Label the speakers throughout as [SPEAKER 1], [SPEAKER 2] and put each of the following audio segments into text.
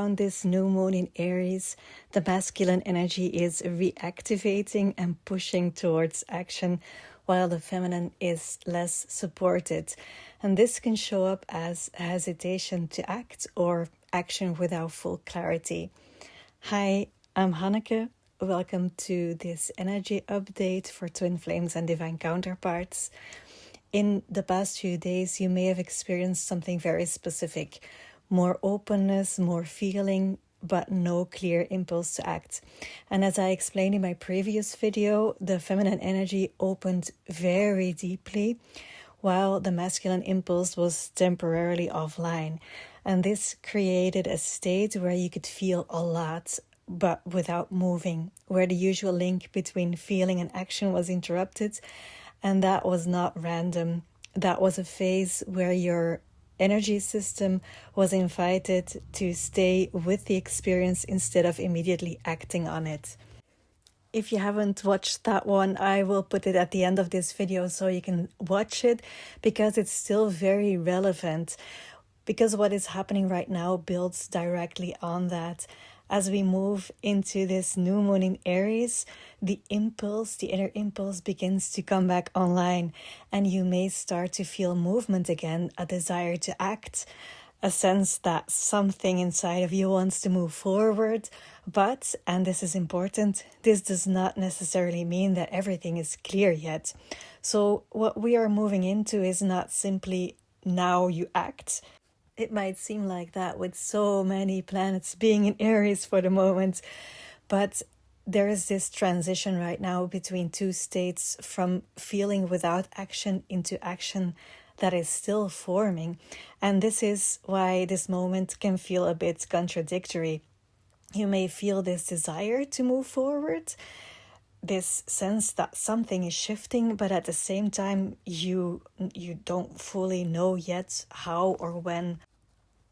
[SPEAKER 1] around this new moon in Aries, the masculine energy is reactivating and pushing towards action, while the feminine is less supported. And this can show up as hesitation to act or action without full clarity. Hi, I'm Hanneke. Welcome to this energy update for twin flames and divine counterparts. In the past few days, you may have experienced something very specific. More openness, more feeling, but no clear impulse to act. And as I explained in my previous video, the feminine energy opened very deeply, while the masculine impulse was temporarily offline. And this created a state where you could feel a lot, but without moving, where the usual link between feeling and action was interrupted. And that was not random. That was a phase where your energy system was invited to stay with the experience instead of immediately acting on it. If you haven't watched that one, I will put it at the end of this video so you can watch it, because it's still very relevant. Because what is happening right now builds directly on that. As we move into this new moon in Aries, the inner impulse begins to come back online, and you may start to feel movement again, a desire to act, a sense that something inside of you wants to move forward. But, and this is important, this does not necessarily mean that everything is clear yet. So what we are moving into is not simply now you act. It might seem like that with so many planets being in Aries for the moment, but there is this transition right now between two states, from feeling without action into action that is still forming. And this is why this moment can feel a bit contradictory. You may feel this desire to move forward, this sense that something is shifting, but at the same time you don't fully know yet how or when.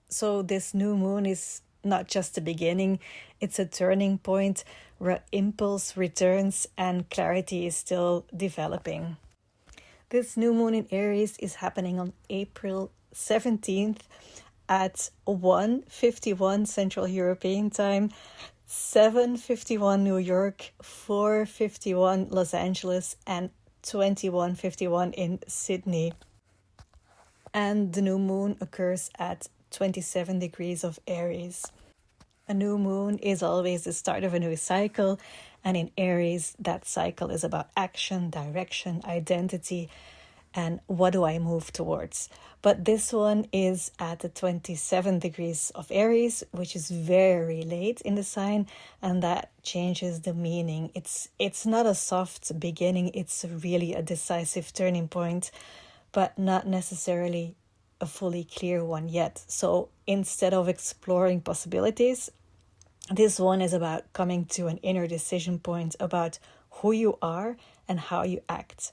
[SPEAKER 1] So this new moon is not just the beginning, it's a turning point where impulse returns and clarity is still developing. This new moon in Aries is happening on April 17th at 1:51 Central European Time, 7:51 New York, 4:51 Los Angeles, and 21:51 in Sydney. And the new moon occurs at 27 degrees of Aries. A new moon is always the start of a new cycle, and in Aries, that cycle is about action, direction, identity, and what do I move towards. But this one is at the 27 degrees of Aries, which is very late in the sign, and that changes the meaning. It's not a soft beginning, it's really a decisive turning point, but not necessarily a fully clear one yet. So instead of exploring possibilities, this one is about coming to an inner decision point about who you are and how you act.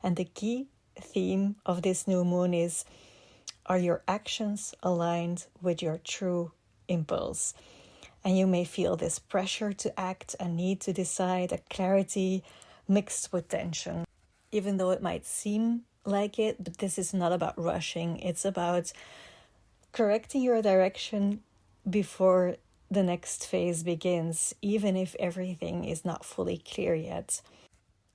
[SPEAKER 1] And the key theme of this new moon is, are your actions aligned with your true impulse? And you may feel this pressure to act, a need to decide, a clarity mixed with tension. Even though it might seem like it, but this is not about rushing. It's about correcting your direction before the next phase begins, even if everything is not fully clear yet.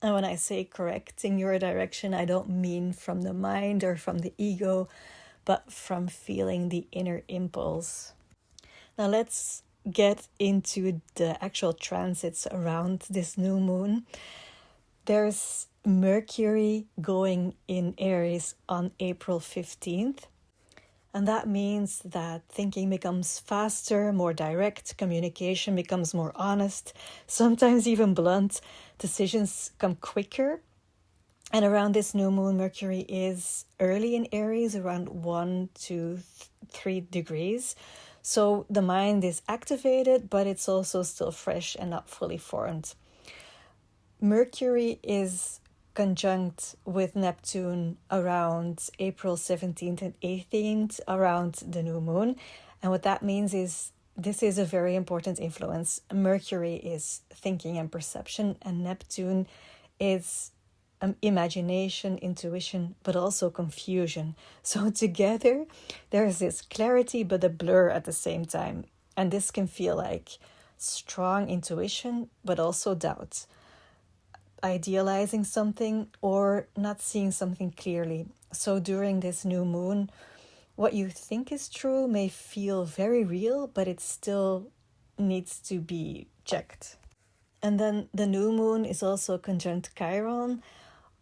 [SPEAKER 1] And when I say correcting your direction, I don't mean from the mind or from the ego, but from feeling the inner impulse. Now let's get into the actual transits around this new moon. There's Mercury going in Aries on April 15th. And that means that thinking becomes faster, more direct, communication becomes more honest, sometimes even blunt, decisions come quicker. And around this new moon, Mercury is early in Aries, around 1 to 3 degrees. So the mind is activated, but it's also still fresh and not fully formed. Mercury is conjunct with Neptune around April 17th and 18th, around the new moon. And what that means is this is a very important influence. Mercury is thinking and perception, and Neptune is imagination, intuition, but also confusion. So together, there is this clarity, but a blur at the same time. And this can feel like strong intuition, but also doubt, idealizing something or not seeing something clearly. So during this new moon, what you think is true may feel very real, but it still needs to be checked. And then the new moon is also conjunct Chiron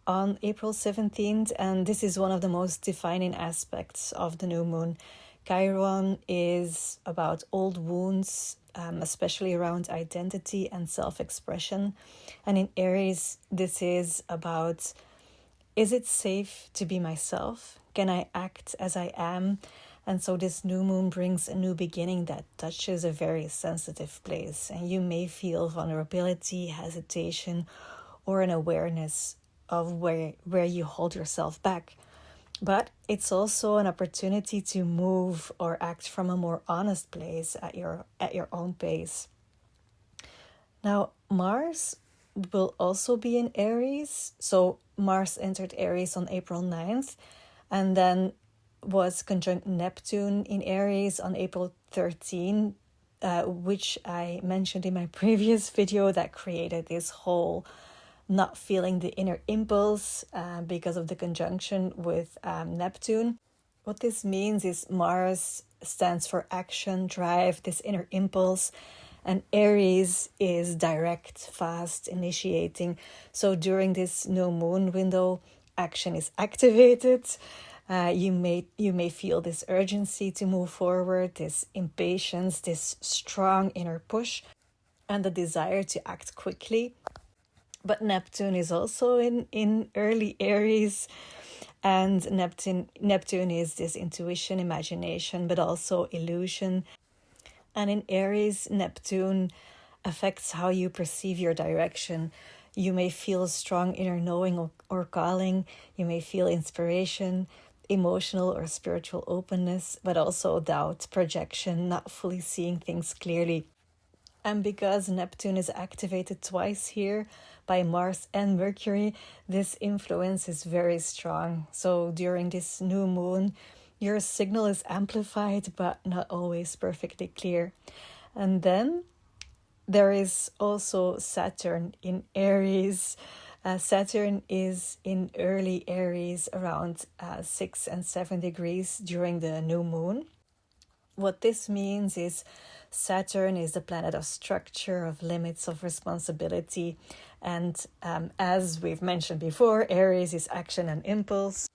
[SPEAKER 1] on April 17th, and this is one of the most defining aspects of the new moon. Chiron is about old wounds, especially around identity and self-expression. And in Aries, this is about, is it safe to be myself? Can I act as I am? And so this new moon brings a new beginning that touches a very sensitive place. And you may feel vulnerability, hesitation, or an awareness of where you hold yourself back. But it's also an opportunity to move or act from a more honest place at your own pace. Now, Mars will also be in Aries. So Mars entered Aries on April 9th and then was conjunct Neptune in Aries on April 13th, which I mentioned in my previous video, that created this whole not feeling the inner impulse because of the conjunction with Neptune. What this means is Mars stands for action, drive, this inner impulse, and Aries is direct, fast, initiating. So during this new moon window, action is activated. You may feel this urgency to move forward, this impatience, this strong inner push, and the desire to act quickly. But Neptune is also in early Aries, and Neptune is this intuition, imagination, but also illusion. And in Aries, Neptune affects how you perceive your direction. You may feel a strong inner knowing or calling. You may feel inspiration, emotional or spiritual openness, but also doubt, projection, not fully seeing things clearly. And because Neptune is activated twice here by Mars and Mercury, this influence is very strong. So during this new moon, your signal is amplified, but not always perfectly clear. And then there is also Saturn in Aries. Saturn is in early Aries around 6 and 7 degrees during the new moon. What this means is Saturn is the planet of structure, of limits, of responsibility. And as we've mentioned before, Aries is action and impulse.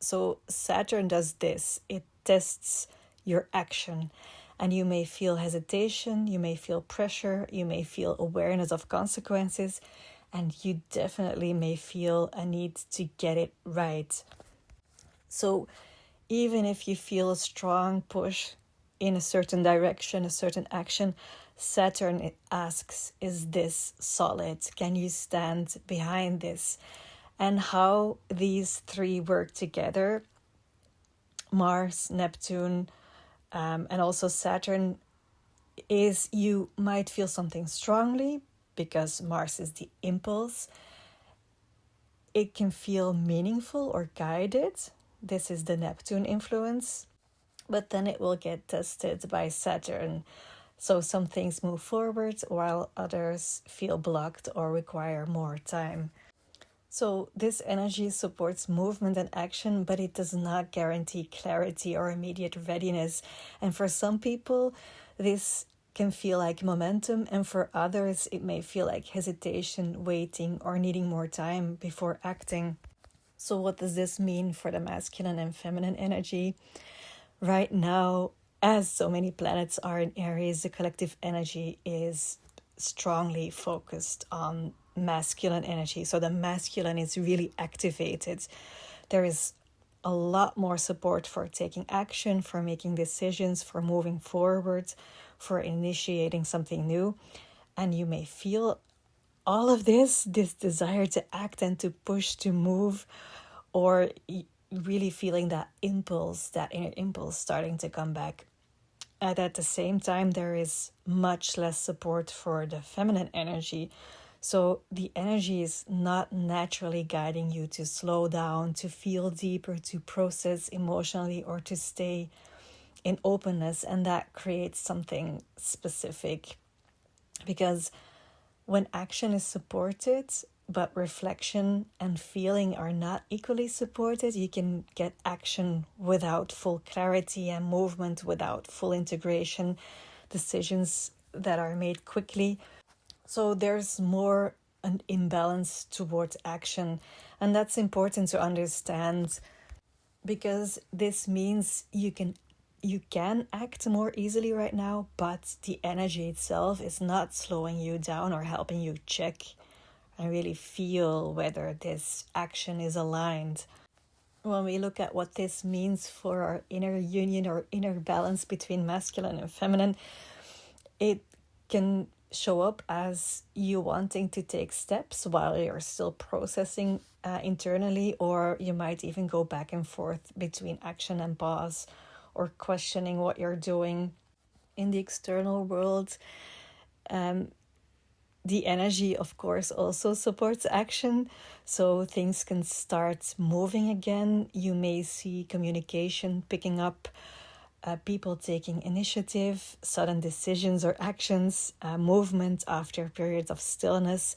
[SPEAKER 1] So Saturn does this. It tests your action. And you may feel hesitation, you may feel pressure, you may feel awareness of consequences, and you definitely may feel a need to get it right. So even if you feel a strong push in a certain direction, a certain action, Saturn asks, is this solid? Can you stand behind this? And how these three work together, Mars, Neptune, and also Saturn, is you might feel something strongly because Mars is the impulse. It can feel meaningful or guided. This is the Neptune influence. But then it will get tested by Saturn. So some things move forward while others feel blocked or require more time. So this energy supports movement and action, but it does not guarantee clarity or immediate readiness. And for some people, this can feel like momentum, and for others, it may feel like hesitation, waiting, or needing more time before acting. So what does this mean for the masculine and feminine energy? Right now, as so many planets are in Aries, the collective energy is strongly focused on masculine energy. So the masculine is really activated. There is a lot more support for taking action, for making decisions, for moving forward, for initiating something new. And you may feel all of this desire to act and to push, to move, or really feeling that impulse, that inner impulse starting to come back. And at the same time, there is much less support for the feminine energy. So the energy is not naturally guiding you to slow down, to feel deeper, to process emotionally, or to stay in openness, and that creates something specific. Because when action is supported, but reflection and feeling are not equally supported, you can get action without full clarity and movement without full integration, decisions that are made quickly. So there's more an imbalance towards action. And that's important to understand, because this means you can act more easily right now, but the energy itself is not slowing you down or helping you check and really feel whether this action is aligned. When we look at what this means for our inner union or inner balance between masculine and feminine, it can show up as you wanting to take steps while you're still processing internally, or you might even go back and forth between action and pause, or questioning what you're doing. In the external world, the energy, of course, also supports action. So things can start moving again. You may see communication picking up, people taking initiative, sudden decisions or actions, movement after periods of stillness.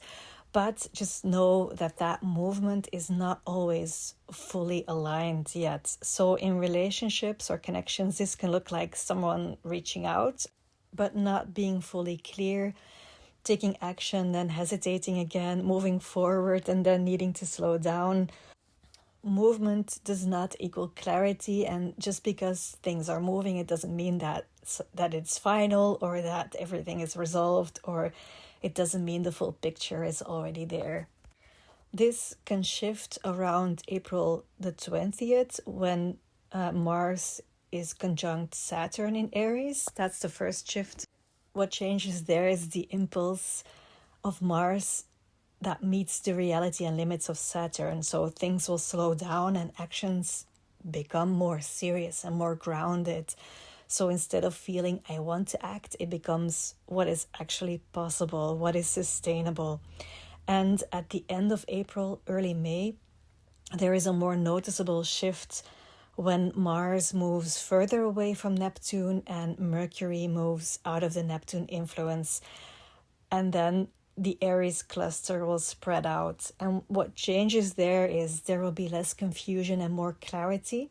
[SPEAKER 1] But just know that that movement is not always fully aligned yet. So in relationships or connections, this can look like someone reaching out, but not being fully clear, taking action, then hesitating again, moving forward, and then needing to slow down. Movement does not equal clarity, and just because things are moving, it doesn't mean that it's final, or that everything is resolved, or it doesn't mean the full picture is already there. This can shift around April the 20th, when Mars is conjunct Saturn in Aries. That's the first shift. What changes there is the impulse of Mars that meets the reality and limits of Saturn. So things will slow down and actions become more serious and more grounded. So instead of feeling I want to act, it becomes what is actually possible, what is sustainable. And at the end of April, early May, there is a more noticeable shift when Mars moves further away from Neptune and Mercury moves out of the Neptune influence. And then the Aries cluster will spread out. And what changes there is there will be less confusion and more clarity.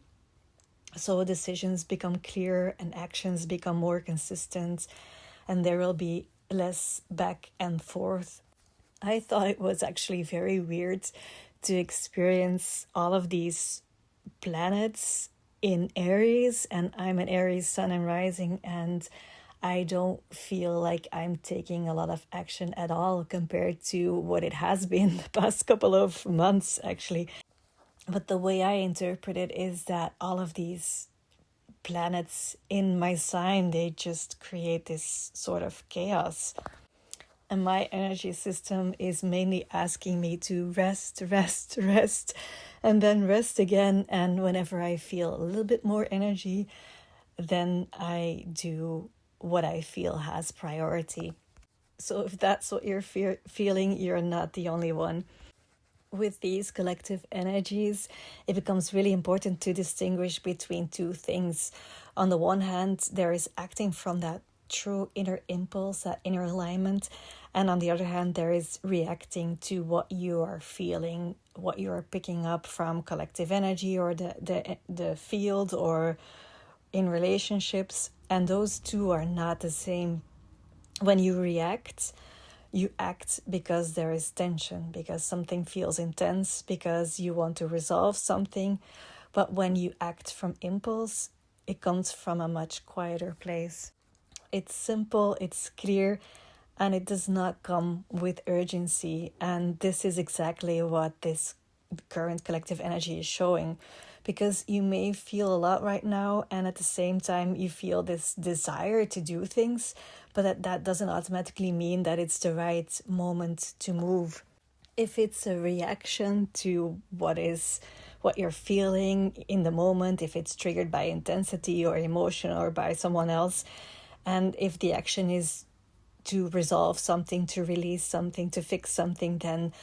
[SPEAKER 1] So decisions become clearer and actions become more consistent, and there will be less back and forth. I thought it was actually very weird to experience all of these planets in Aries, and I'm an Aries sun and rising, and I don't feel like I'm taking a lot of action at all compared to what it has been the past couple of months, actually. But the way I interpret it is that all of these planets in my sign, they just create this sort of chaos. And my energy system is mainly asking me to rest, and then rest again. And whenever I feel a little bit more energy, then I do what I feel has priority. So if that's what you're feeling, you're not the only one. With these collective energies, it becomes really important to distinguish between two things. On the one hand, there is acting from that true inner impulse, that inner alignment. And on the other hand, there is reacting to what you are feeling, what you are picking up from collective energy or the field or in relationships. And those two are not the same. When you react, you act because there is tension, because something feels intense, because you want to resolve something. But when you act from impulse, it comes from a much quieter place. It's simple, it's clear, and it does not come with urgency. And this is exactly what this current collective energy is showing. Because you may feel a lot right now, and at the same time you feel this desire to do things, but that doesn't automatically mean that it's the right moment to move. If it's a reaction to what you're feeling in the moment, if it's triggered by intensity or emotion or by someone else, and if the action is to resolve something, to release something, to fix something, then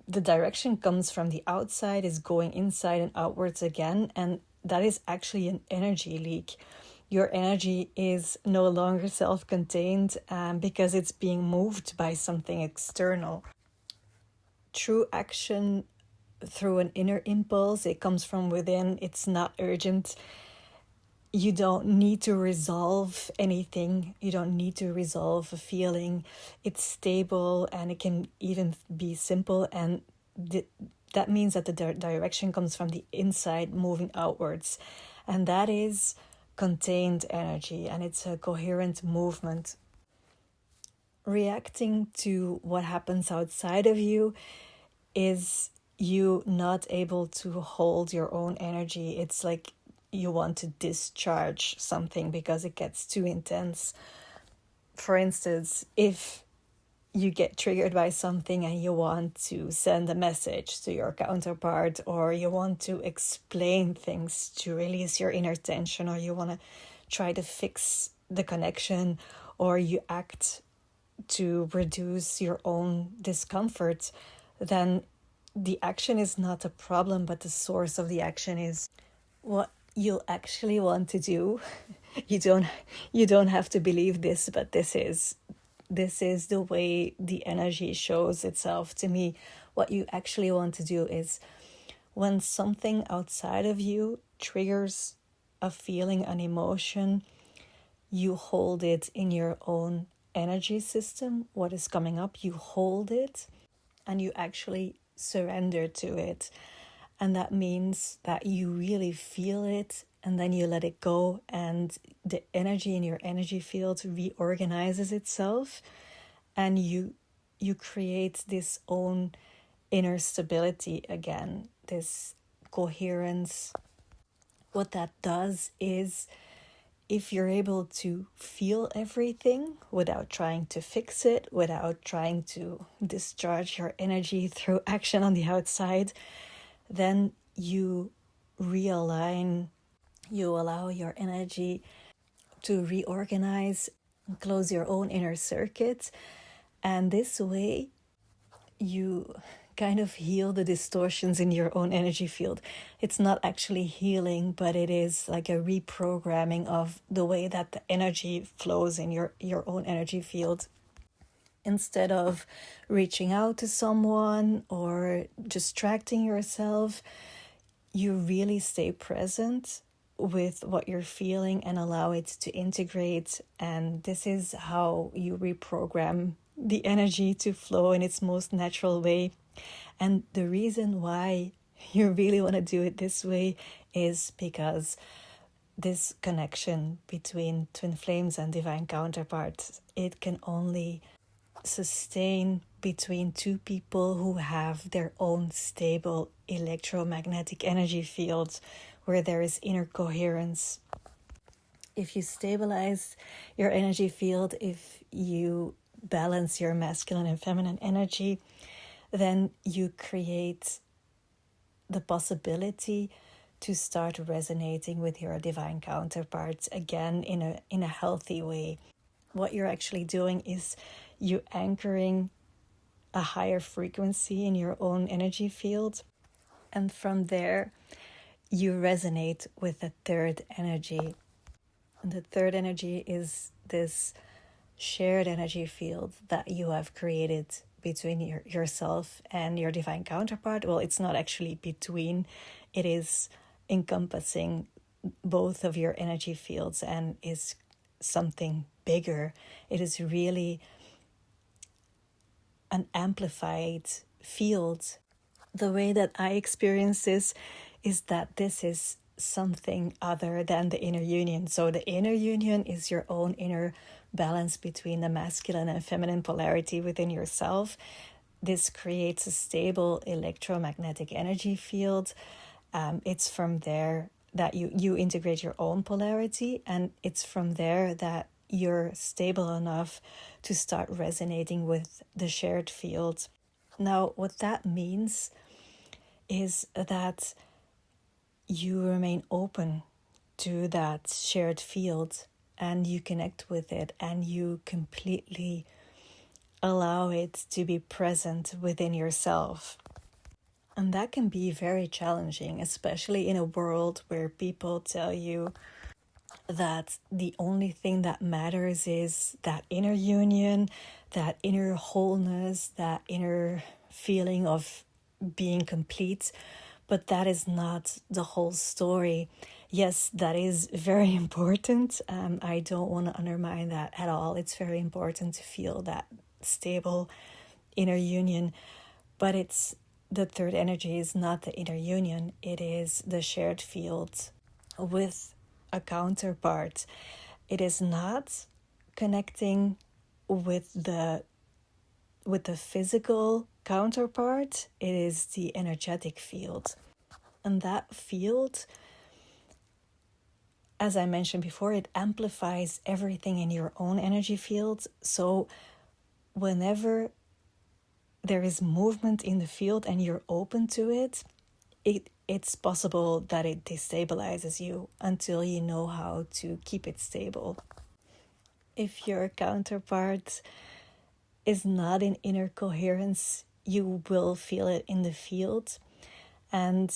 [SPEAKER 1] the direction comes from the outside, is going inside and outwards again, and that is actually an energy leak. your energy is no longer self-contained because it's being moved by something external. True action through an inner impulse, it comes from within, it's not urgent. You don't need to resolve anything. You don't need to resolve a feeling. It's stable and it can even be simple. And that means that the direction comes from the inside moving outwards. And that is contained energy, and it's a coherent movement. Reacting to what happens outside of you is you not able to hold your own energy. It's like you want to discharge something because it gets too intense. For instance, if you get triggered by something and you want to send a message to your counterpart, or you want to explain things to release your inner tension, or you want to try to fix the connection, or you act to reduce your own discomfort, then the action is not a problem, but the source of the action is what you actually want to do. You don't have to believe this, but this is the way the energy shows itself to me. What you actually want to do is, when something outside of you triggers a feeling, an emotion, you hold it in your own energy system. What is coming up, you hold it and you actually surrender to it. And that means that you really feel it and then you let it go, and the energy in your energy field reorganizes itself, and you create this own inner stability again, this coherence. What that does is, if you're able to feel everything without trying to fix it, without trying to discharge your energy through action on the outside, then you realign, you allow your energy to reorganize, close your own inner circuit. And this way, you kind of heal the distortions in your own energy field. It's not actually healing, but it is like a reprogramming of the way that the energy flows in your own energy field. Instead of reaching out to someone or distracting yourself, you really stay present with what you're feeling and allow it to integrate. And this is how you reprogram the energy to flow in its most natural way. And the reason why you really want to do it this way is because this connection between twin flames and divine counterparts, it can only sustain between two people who have their own stable electromagnetic energy fields where there is inner coherence. If you stabilize your energy field, if you balance your masculine and feminine energy, then you create the possibility to start resonating with your divine counterparts again in a healthy way. What you're actually doing is you anchoring a higher frequency in your own energy field, and from there you resonate with the third energy. And the third energy is this shared energy field that you have created between yourself and your divine counterpart. Well, it's not actually between, it is encompassing both of your energy fields and is something bigger. It is really an amplified field. The way that I experience this is that this is something other than the inner union. So the inner union is your own inner balance between the masculine and feminine polarity within yourself. This creates a stable electromagnetic energy field. It's from there that you integrate your own polarity, and it's from there that you're stable enough to start resonating with the shared field. Now, what that means is that you remain open to that shared field and you connect with it and you completely allow it to be present within yourself. And that can be very challenging, especially in a world where people tell you that the only thing that matters is that inner union, that inner wholeness, that inner feeling of being complete. But that is not the whole story. Yes, that is very important. I don't want to undermine that at all. It's very important to feel that stable inner union. But it's the third energy is not the inner union. It is the shared field with a counterpart. It is not connecting with the physical counterpart. It is the energetic field. And that field, as I mentioned before, it amplifies everything in your own energy field. So whenever there is movement in the field and you're open to it, it's possible that it destabilizes you until you know how to keep it stable. If your counterpart is not in inner coherence, you will feel it in the field. And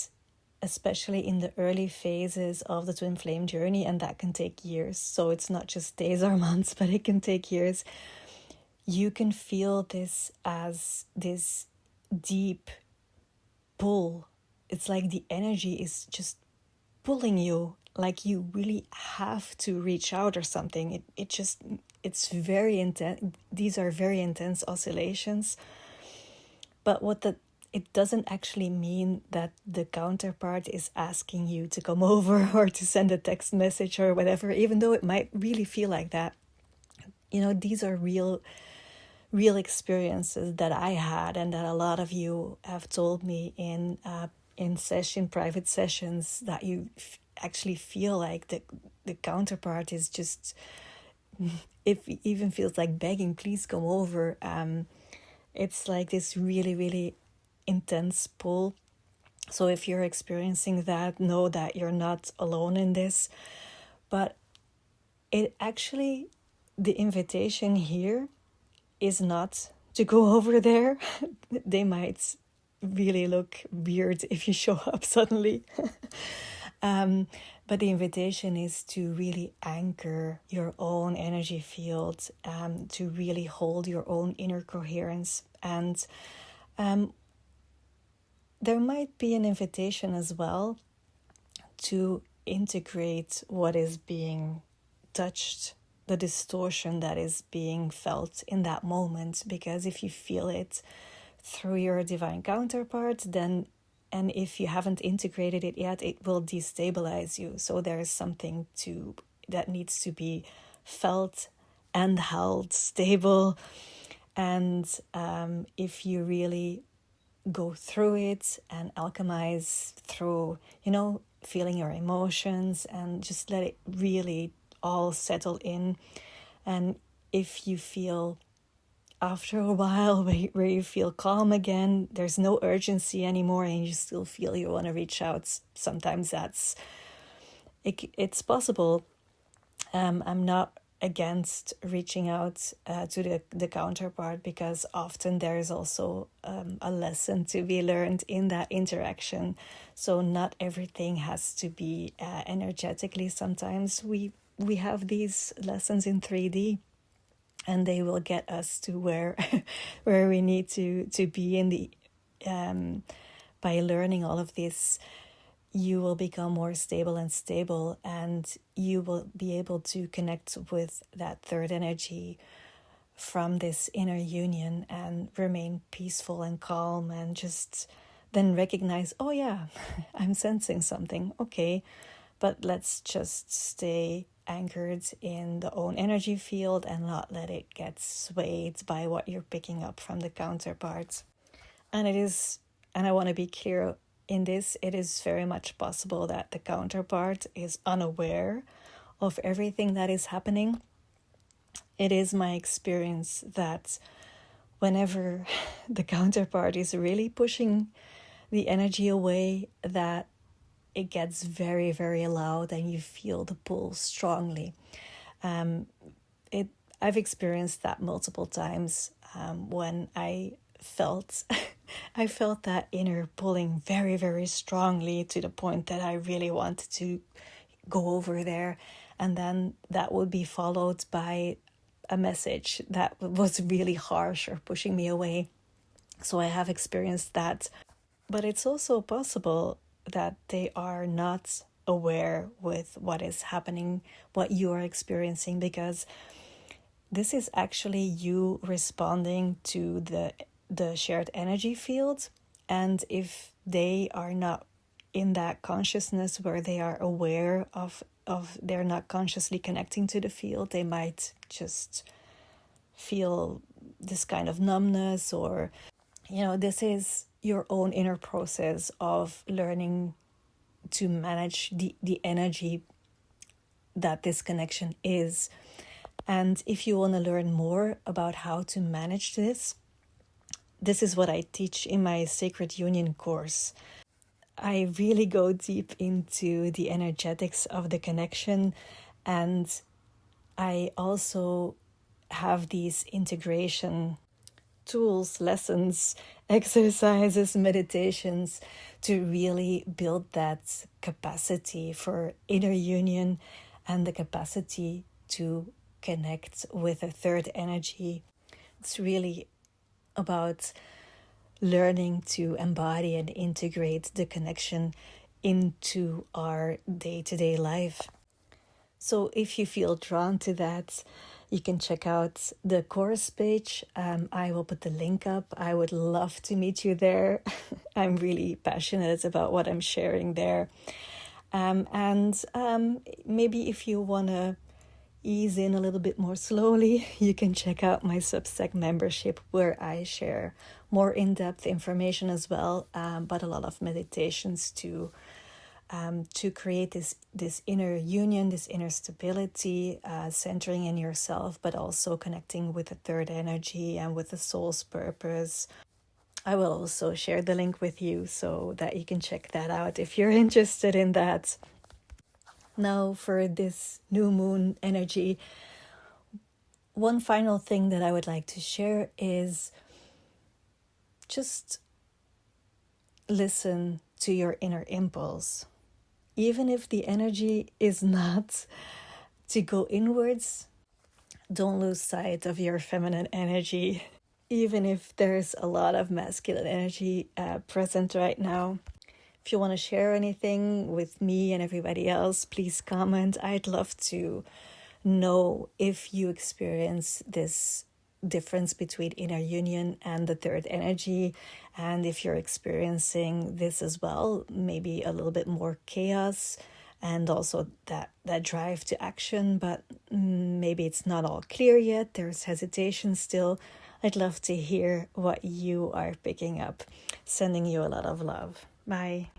[SPEAKER 1] especially in the early phases of the twin flame journey, and that can take years. So it's not just days or months, but it can take years. You can feel this as this deep pull. It's like the energy is just pulling you, like you really have to reach out or something. It's very intense. These are very intense oscillations. But it doesn't actually mean that the counterpart is asking you to come over or to send a text message or whatever, even though it might really feel like that. These are real experiences that I had, and that a lot of you have told me in private sessions, that you actually feel like the counterpart is just, it even feels like begging, please come over. It's like this really, really intense pull. So if you're experiencing that, know that you're not alone in this. But it actually, the invitation here is not to go over there. They might really look weird if you show up suddenly. But the invitation is to really anchor your own energy field, to really hold your own inner coherence. And there might be an invitation as well to integrate what is being touched, the distortion that is being felt in that moment. Because if you feel it through your divine counterpart, then, and if you haven't integrated it yet, it will destabilize you. So there is something that needs to be felt and held stable. And if you really go through it and alchemize through, feeling your emotions and just let it really all settle in. And if you feel after a while where you feel calm again, there's no urgency anymore, and you still feel you want to reach out, sometimes it's possible. I'm not against reaching out to the counterpart, because often there is also a lesson to be learned in that interaction. So not everything has to be energetically. Sometimes we have these lessons in 3D, and they will get us to where we need to be in the by learning all of this. You will become more stable, and you will be able to connect with that third energy from this inner union and remain peaceful and calm, and just then recognize, oh yeah, I'm sensing something, okay, but let's just stay anchored in the own energy field and not let it get swayed by what you're picking up from the counterparts. And I want to be clear in this, it is very much possible that the counterpart is unaware of everything that is happening. It is my experience that whenever the counterpart is really pushing the energy away, that it gets very, very loud and you feel the pull strongly. I've experienced that multiple times when I felt that inner pulling very, very strongly, to the point that I really wanted to go over there and then that would be followed by a message that was really harsh or pushing me away. So I have experienced that. But it's also possible that they are not aware with what is happening, what you are experiencing, because this is actually you responding to the shared energy field. And if they are not in that consciousness where they are aware of they're not consciously connecting to the field, they might just feel this kind of numbness, or this is your own inner process of learning to manage the energy that this connection is. And if you want to learn more about how to manage this is what I teach in my Sacred Union course. I really go deep into the energetics of the connection, and I also have these integration tools, lessons, exercises, meditations to really build that capacity for inner union and the capacity to connect with a third energy. It's really about learning to embody and integrate the connection into our day-to-day life. So if you feel drawn to that, you can check out the course page. I will put the link up. I would love to meet you there. I'm really passionate about what I'm sharing there. And maybe if you want to ease in a little bit more slowly, you can check out my Substack membership, where I share more in-depth information as well, but a lot of meditations to create this inner union, this inner stability, centering in yourself, but also connecting with the third energy and with the soul's purpose. I will also share the link with you so that you can check that out if you're interested in that. Now, for this new moon energy, one final thing that I would like to share is just listen to your inner impulse. Even if the energy is not to go inwards, don't lose sight of your feminine energy. Even if there's a lot of masculine energy present right now. If you want to share anything with me and everybody else, please comment. I'd love to know if you experience this difference between inner union and the third energy, and if you're experiencing this as well, maybe a little bit more chaos and also that drive to action, but maybe it's not all clear yet. There's hesitation still. I'd love to hear what you are picking up. Sending you a lot of love. Bye.